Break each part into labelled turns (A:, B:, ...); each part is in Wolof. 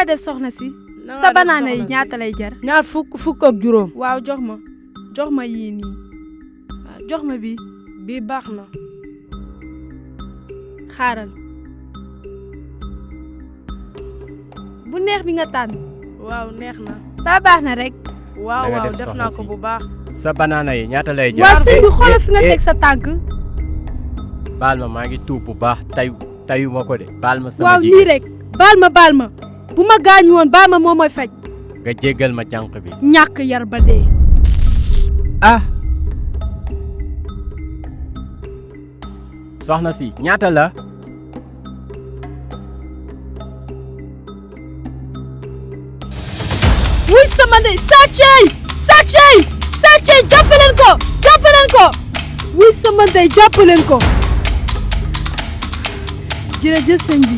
A: def soxna si.
B: na
A: sa banaana yi ñaata lay jar.
B: ñaar fukk ak juróom.
A: waaw jox ma yii nii waaw jox ma bi
B: bii baax na.
A: xaaral bu neex bi nga tànn.
B: waaw neex na.
A: ba baax na rek.
B: waaw def naa ko bu baax.
C: sa banaana yi ñaata lay jar.
A: waa sëñ bi xoolal fi nga teg sa tànk.
C: baal ma maa ngi tuub bu baax tayu ma ko de. baal ma sama
A: waaw nii rek baal ma bu ma gaañu woon baal ma moo may faj.
C: nga jéggal ma jànq bi.
A: ñàkk yar ba dee.
C: ah soxna si ñaata la.
A: wuy sama ndey sàccey jàppaleen ko wuy sama ndey jàppaleen ko. jërëjëf sëñ bi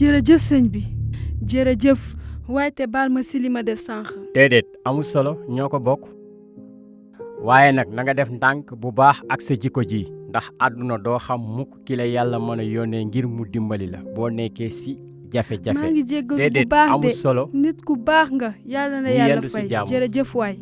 A: jërëjëf sëñ bi jërëjëf waaye te baal ma si li ma def sànq.
C: déedéet amul solo ñoo ko bokk waaye nag na nga def ndànk bu baax ak sa jikko ji ndax àdduna doo xam mukk ki la yàlla mën a yónnee ngir mu dimbali la boo nekkee si jafe-jafe.
A: maa ngi jéggalu bu
C: déedéet
A: baax
C: amul
A: de
C: solo
A: nit ku baax nga yàlla na
C: ñu
A: yàlla
C: yendu si
A: fay
C: jàmm.
A: jërëjëf waay.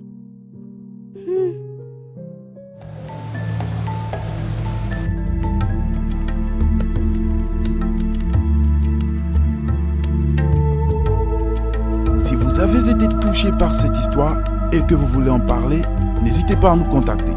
D: Si vous avez été touché par cette histoire et que vous voulez en parler, n'hésitez pas à nous contacter.